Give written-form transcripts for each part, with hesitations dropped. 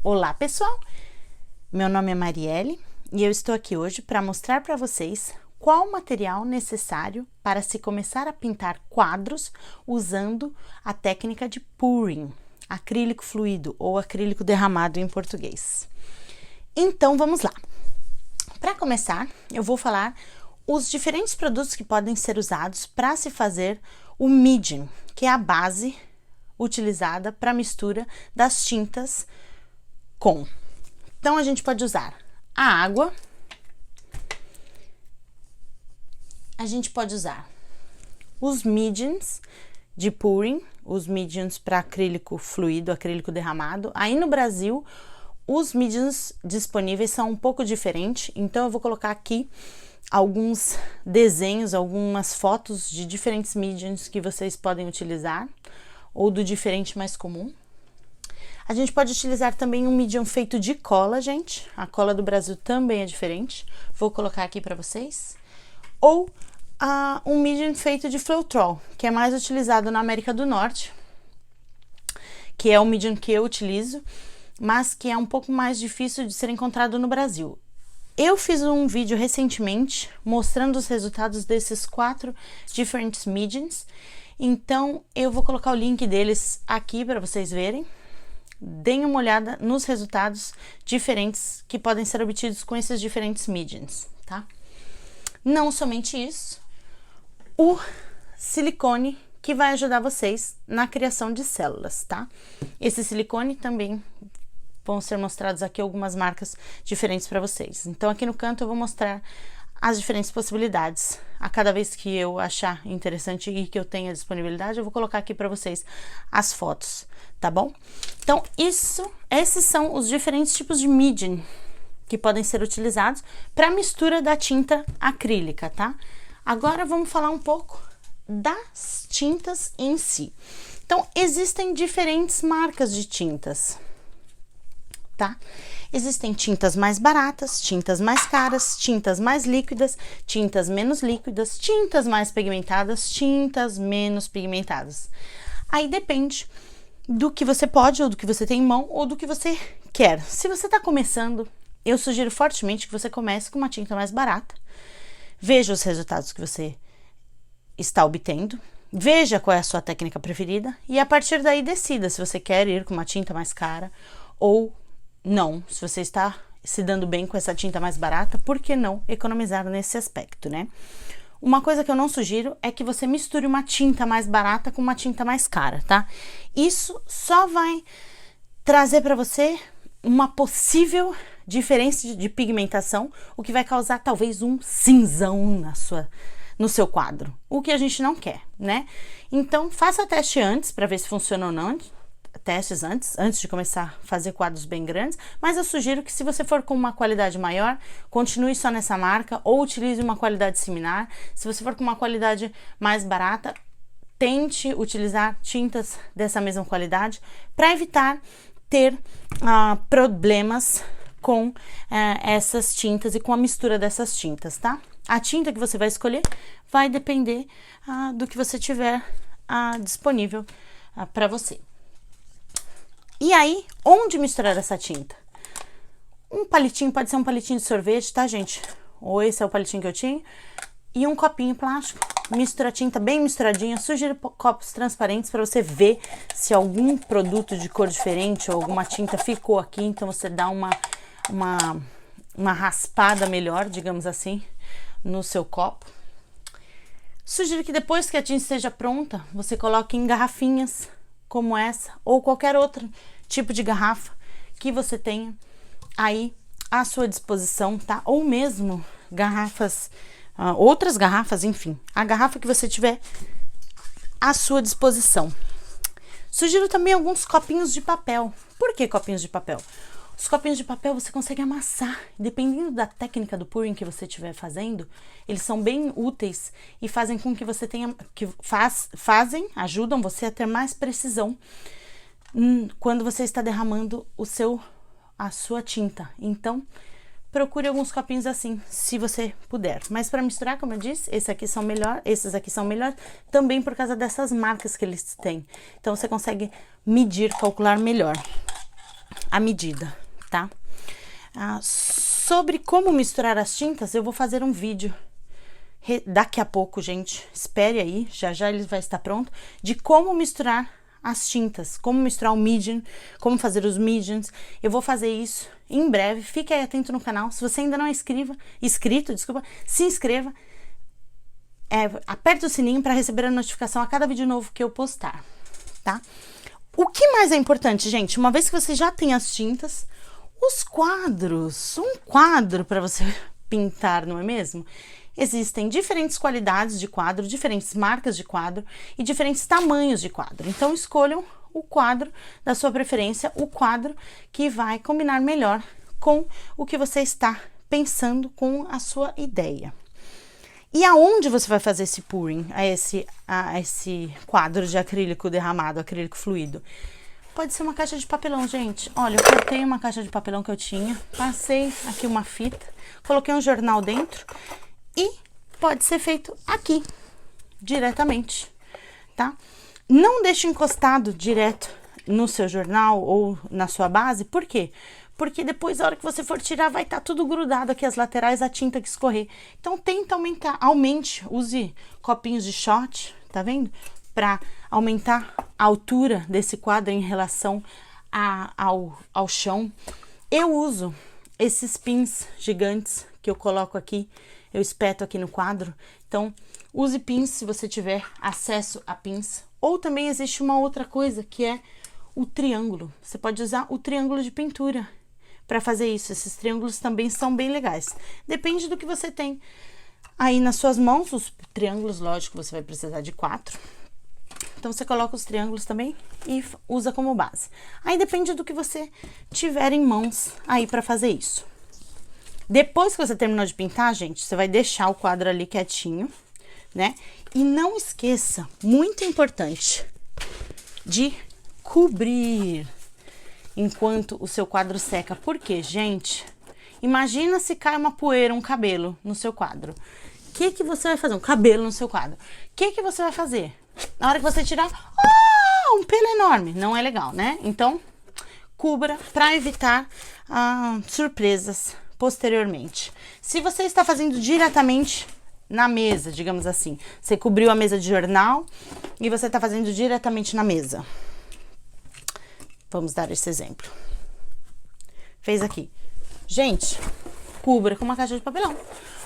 Olá pessoal, meu nome é Marielle e eu estou aqui hoje para mostrar para vocês qual o material necessário para se começar a pintar quadros usando a técnica de pouring, acrílico fluido ou acrílico derramado em português. Então vamos lá. Para começar, eu vou falar os diferentes produtos que podem ser usados para se fazer o medium, que é a base utilizada para mistura das tintas com. Então a gente pode usar a água, a gente pode usar os mediums de pouring, os mediums para acrílico fluido, acrílico derramado. Aí no Brasil, os mediums disponíveis são um pouco diferentes, então eu vou colocar aqui alguns desenhos, algumas fotos de diferentes mediums que vocês podem utilizar, ou do diferente mais comum. A gente pode utilizar também um medium feito de cola, gente. A cola do Brasil também é diferente. Vou colocar aqui para vocês. Ou um medium feito de Floetrol, que é mais utilizado na América do Norte, que é o medium que eu utilizo, mas que é um pouco mais difícil de ser encontrado no Brasil. Eu fiz um vídeo recentemente mostrando os resultados desses 4 diferentes mediums, então eu vou colocar o link deles aqui para vocês verem. Deem uma olhada nos resultados diferentes que podem ser obtidos com esses diferentes mediums, tá? Não somente isso, o silicone que vai ajudar vocês na criação de células, tá? Esse silicone também vão ser mostrados aqui algumas marcas diferentes para vocês. Então aqui no canto eu vou mostrar as diferentes possibilidades. A cada vez que eu achar interessante e que eu tenha disponibilidade, eu vou colocar aqui para vocês as fotos, tá bom? Então esses são os diferentes tipos de medium que podem ser utilizados para mistura da tinta acrílica, tá? Agora vamos falar um pouco das tintas em si. Então existem diferentes marcas de tintas, tá? Existem tintas mais baratas, tintas mais caras, tintas mais líquidas, tintas menos líquidas, tintas mais pigmentadas, tintas menos pigmentadas. Aí depende do que você pode, ou do que você tem em mão, ou do que você quer. Se você está começando, eu sugiro fortemente que você comece com uma tinta mais barata. Veja os resultados que você está obtendo, veja qual é a sua técnica preferida e a partir daí decida se você quer ir com uma tinta mais cara ou não. Se você está se dando bem com essa tinta mais barata, por que não economizar nesse aspecto, né? Uma coisa que eu não sugiro é que você misture uma tinta mais barata com uma tinta mais cara, tá? Isso só vai trazer para você uma possível diferença de pigmentação, o que vai causar talvez um cinzão no seu quadro, o que a gente não quer, né? Então faça teste antes para ver se funciona ou não. Testes antes de começar a fazer quadros bem grandes, mas eu sugiro que se você for com uma qualidade maior, continue só nessa marca ou utilize uma qualidade similar. Se você for com uma qualidade mais barata, tente utilizar tintas dessa mesma qualidade para evitar ter problemas com essas tintas e com a mistura dessas tintas, tá? A tinta que você vai escolher vai depender do que você tiver disponível para você. E aí, onde misturar essa tinta? Um palitinho, pode ser um palitinho de sorvete, tá, gente? Ou esse é o palitinho que eu tinha. E um copinho plástico. Mistura a tinta bem misturadinha. Sugiro copos transparentes para você ver se algum produto de cor diferente ou alguma tinta ficou aqui. Então, você dá uma raspada melhor, digamos assim, no seu copo. Sugiro que depois que a tinta esteja pronta, você coloque em garrafinhas como essa ou qualquer outro tipo de garrafa que você tenha aí à sua disposição, tá? Ou mesmo garrafas, outras garrafas, enfim, a garrafa que você tiver à sua disposição. Sugiro também alguns copinhos de papel. Por que copinhos de papel? Os copinhos de papel você consegue amassar, dependendo da técnica do pouring que você estiver fazendo, eles são bem úteis e fazem com que você tenha, ajudam você a ter mais precisão quando você está derramando a sua tinta. Então, procure alguns copinhos assim, se você puder. Mas para misturar, como eu disse, esses aqui são melhores, também por causa dessas marcas que eles têm. Então, você consegue medir, calcular melhor. a medida, tá? Sobre como misturar as tintas, eu vou fazer um vídeo daqui a pouco, gente, espere aí, já já ele vai estar pronto, de como misturar as tintas, como misturar o medium, como fazer os mediums. Eu vou fazer isso em breve, fique aí atento no canal. Se você ainda não é inscrito, se inscreva, aperte o sininho para receber a notificação a cada vídeo novo que eu postar, tá? O que mais é importante, gente, uma vez que você já tem as tintas, os quadros, um quadro para você pintar, não é mesmo? Existem diferentes qualidades de quadro, diferentes marcas de quadro e diferentes tamanhos de quadro. Então, escolham o quadro da sua preferência, o quadro que vai combinar melhor com o que você está pensando, com a sua ideia. E aonde você vai fazer esse pouring, esse quadro de acrílico derramado, acrílico fluido? Pode ser uma caixa de papelão, gente. Olha, eu cortei uma caixa de papelão que eu tinha, passei aqui uma fita, coloquei um jornal dentro e pode ser feito aqui, diretamente, tá? Não deixe encostado direto no seu jornal ou na sua base, por quê? Porque depois, a hora que você for tirar, vai estar tudo grudado aqui, as laterais, a tinta que escorrer. Então, tenta aumente, use copinhos de shot, tá vendo? Para aumentar a altura desse quadro em relação ao chão. Eu uso esses pins gigantes que eu coloco aqui, eu espeto aqui no quadro. Então, use pins se você tiver acesso a pins. Ou também existe uma outra coisa, que é o triângulo. Você pode usar o triângulo de pintura para fazer isso. Esses triângulos também são bem legais. Depende do que você tem aí nas suas mãos. Os triângulos, lógico, você vai precisar de 4. Então, você coloca os triângulos também e usa como base. Aí, depende do que você tiver em mãos aí para fazer isso. Depois que você terminou de pintar, gente, você vai deixar o quadro ali quietinho, né? E não esqueça, muito importante, de cobrir enquanto o seu quadro seca. Por quê, gente? Imagina se cai uma poeira, um cabelo no seu quadro. O que você vai fazer? Um cabelo no seu quadro. O que você vai fazer? Na hora que você tirar, um pelo enorme. Não é legal, né? Então, cubra para evitar surpresas posteriormente. Se você está fazendo diretamente na mesa, digamos assim, você cobriu a mesa de jornal e você está fazendo diretamente na mesa. Vamos dar esse exemplo. Fez aqui. Gente, cubra com uma caixa de papelão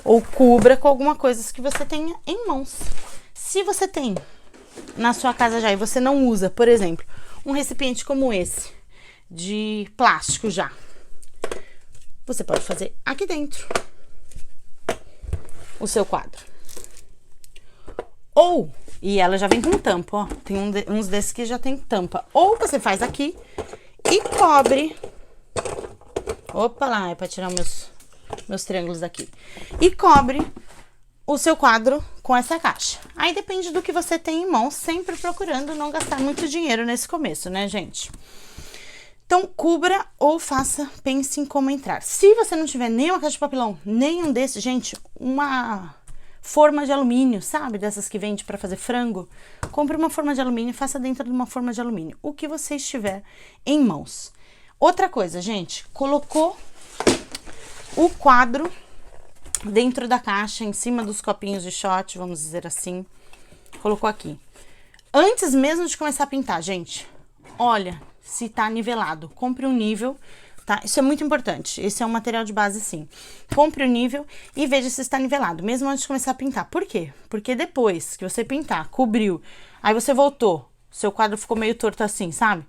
ou cubra com alguma coisa que você tenha em mãos. Se você tem na sua casa já e você não usa, por exemplo, um recipiente como esse, de plástico já, você pode fazer aqui dentro o seu quadro. Ou, e ela já vem com tampa, ó, tem uns desses que já tem tampa. Ou você faz aqui e cobre. Opa lá, é pra tirar meus triângulos daqui. E cobre o seu quadro com essa caixa. Aí depende do que você tem em mãos, sempre procurando não gastar muito dinheiro nesse começo, né, gente? Então, cubra ou pense em como entrar. Se você não tiver nem uma caixa de papelão, nenhum desses, gente, uma forma de alumínio, sabe? Dessas que vende para fazer frango. Compre uma forma de alumínio e faça dentro de uma forma de alumínio. O que você estiver em mãos. Outra coisa, gente, colocou o quadro dentro da caixa, em cima dos copinhos de shot, vamos dizer assim. Colocou aqui. Antes mesmo de começar a pintar, gente, olha se tá nivelado. Compre um nível, tá? Isso é muito importante. Esse é um material de base, sim. Compre o nível e veja se está nivelado, mesmo antes de começar a pintar. Por quê? Porque depois que você pintar, cobriu, aí você voltou, seu quadro ficou meio torto assim, sabe?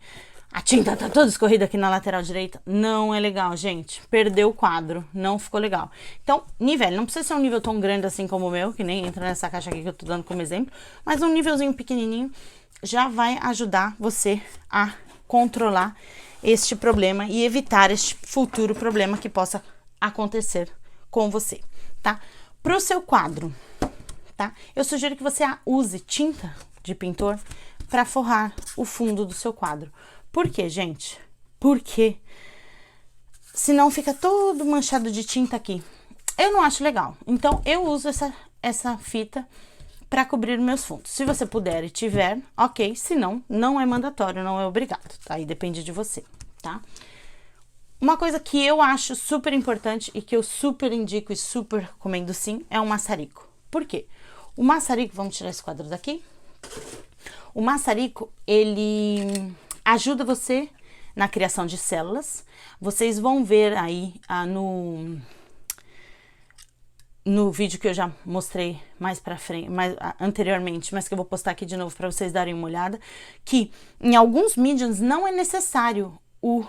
A tinta tá toda escorrida aqui na lateral direita. Não é legal, gente. Perdeu o quadro, não ficou legal. Então, nivele. Não precisa ser um nível tão grande assim como o meu, que nem entra nessa caixa aqui que eu tô dando como exemplo, mas um nívelzinho pequenininho já vai ajudar você a controlar este problema e evitar este futuro problema que possa acontecer com você, tá? Pro seu quadro, tá? Eu sugiro que você use tinta de pintor para forrar o fundo do seu quadro. Por quê, gente? Porque senão fica todo manchado de tinta aqui. Eu não acho legal. Então, eu uso essa fita para cobrir meus fundos. Se você puder e tiver, ok. Se não, não é mandatório, não é obrigado. Aí depende de você, tá? Uma coisa que eu acho super importante e que eu super indico e super recomendo sim é o maçarico. Por quê? O maçarico, vamos tirar esse quadro daqui. O maçarico, ele ajuda você na criação de células. Vocês vão ver aí no vídeo que eu já mostrei mais pra frente, anteriormente, mas que eu vou postar aqui de novo para vocês darem uma olhada, que em alguns mediums não é necessário o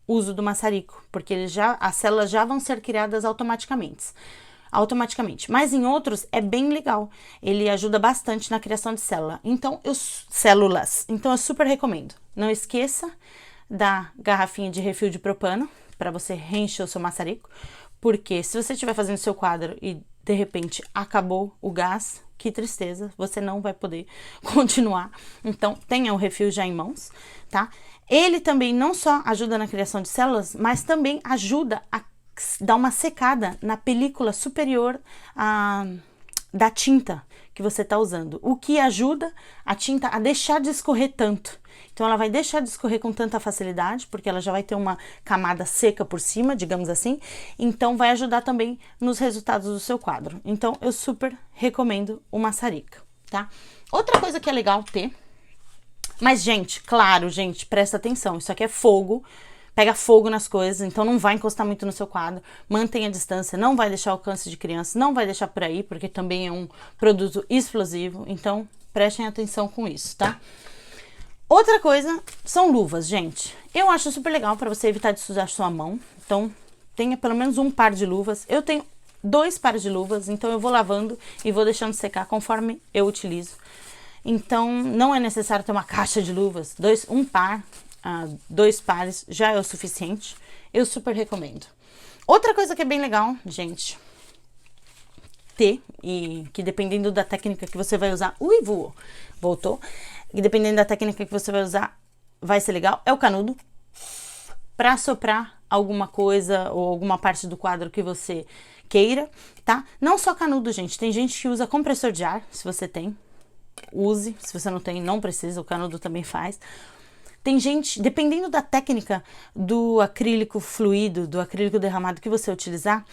uso do maçarico, porque as células já vão ser criadas automaticamente. Mas em outros é bem legal. Ele ajuda bastante na criação de células. Então eu super recomendo. Não esqueça da garrafinha de refil de propano para você reencher o seu maçarico, porque se você estiver fazendo seu quadro e de repente acabou o gás, que tristeza, você não vai poder continuar. Então tenha o refil já em mãos, tá? Ele também não só ajuda na criação de células, mas também ajuda a dar uma secada na película superior da tinta que você está usando, o que ajuda a tinta a deixar de escorrer tanto. Então ela vai deixar de escorrer com tanta facilidade, porque ela já vai ter uma camada seca por cima, digamos assim. Então vai ajudar também nos resultados do seu quadro. Então eu super recomendo o maçarico, tá? Outra coisa que é legal ter, mas gente, claro, gente, presta atenção, isso aqui é fogo. Pega fogo nas coisas, então não vai encostar muito no seu quadro, mantenha a distância, não vai deixar alcance de criança, não vai deixar por aí, porque também é um produto explosivo, então prestem atenção com isso, tá? Outra coisa são luvas, gente. Eu acho super legal para você evitar de sujar sua mão, então tenha pelo menos um par de luvas. Eu tenho 2 pares de luvas, então eu vou lavando e vou deixando secar conforme eu utilizo. Então não é necessário ter uma caixa de luvas, um par. 2 pares já é o suficiente. Eu super recomendo. Outra coisa que é bem legal, gente, ter, e que dependendo da técnica que você vai usar, voltou, e dependendo da técnica que você vai usar, vai ser legal, é o canudo, para soprar alguma coisa ou alguma parte do quadro que você queira, tá? Não só canudo, gente, tem gente que usa compressor de ar, se você tem, use, se você não tem, não precisa, o canudo também faz. Tem gente, dependendo da técnica do acrílico fluido, do acrílico derramado que você utilizar,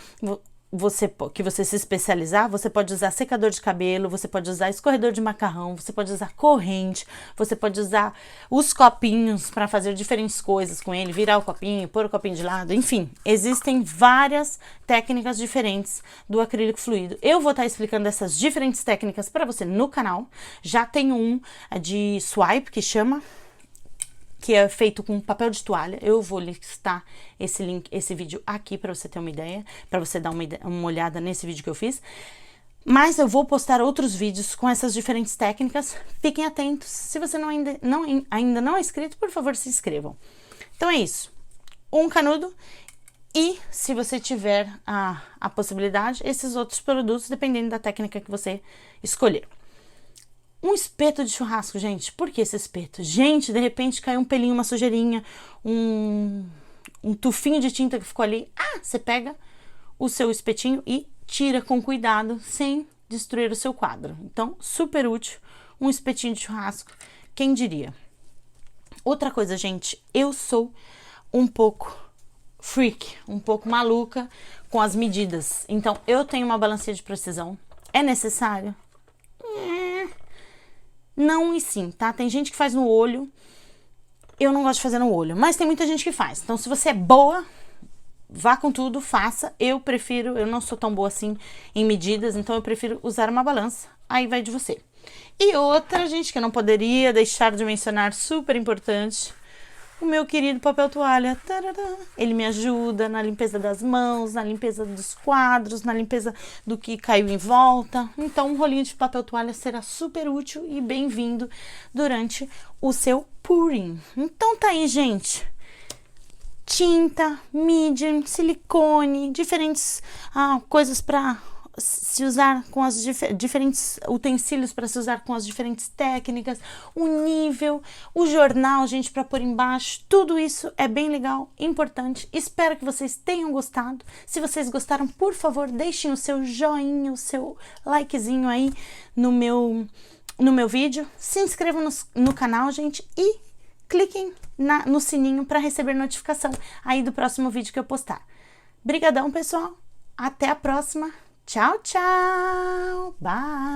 que você se especializar, você pode usar secador de cabelo, você pode usar escorredor de macarrão, você pode usar corrente, você pode usar os copinhos para fazer diferentes coisas com ele, virar o copinho, pôr o copinho de lado, enfim, existem várias técnicas diferentes do acrílico fluido. Eu vou estar explicando essas diferentes técnicas para você no canal. Já tem um de swipe que chama, que é feito com papel de toalha. Eu vou listar esse vídeo aqui para você ter uma ideia, para você dar uma olhada nesse vídeo que eu fiz. Mas eu vou postar outros vídeos com essas diferentes técnicas. Fiquem atentos. Se você ainda não é inscrito, por favor, se inscrevam. Então é isso. Um canudo e, se você tiver a possibilidade, esses outros produtos, dependendo da técnica que você escolher. Um espeto de churrasco, gente. Por que esse espeto? Gente, de repente caiu um pelinho, uma sujeirinha, um tufinho de tinta que ficou ali. Você pega o seu espetinho e tira com cuidado, sem destruir o seu quadro. Então, super útil, um espetinho de churrasco, quem diria? Outra coisa, gente, eu sou um pouco freak, um pouco maluca com as medidas. Então, eu tenho uma balancinha de precisão. É necessário? Não e sim, tá? Tem gente que faz no olho, eu não gosto de fazer no olho, mas tem muita gente que faz. Então, se você é boa, vá com tudo, faça. Eu não sou tão boa assim em medidas, então eu prefiro usar uma balança. Aí vai de você. E outra, gente, que eu não poderia deixar de mencionar, super importante, o meu querido papel toalha. Tarará. Ele me ajuda na limpeza das mãos, na limpeza dos quadros, na limpeza do que caiu em volta. Então, um rolinho de papel toalha será super útil e bem-vindo durante o seu pouring. Então tá aí, gente. Tinta, medium, silicone, diferentes coisas para se usar com as diferentes utensílios para se usar com as diferentes técnicas, o nível, o jornal, gente, para pôr embaixo, tudo isso é bem legal, importante. Espero que vocês tenham gostado. Se vocês gostaram, por favor, deixem o seu joinha, o seu likezinho aí no meu vídeo. Se inscrevam no canal, gente, e cliquem no sininho para receber notificação aí do próximo vídeo que eu postar. Brigadão, pessoal. Até a próxima. Tchau, tchau. Bye.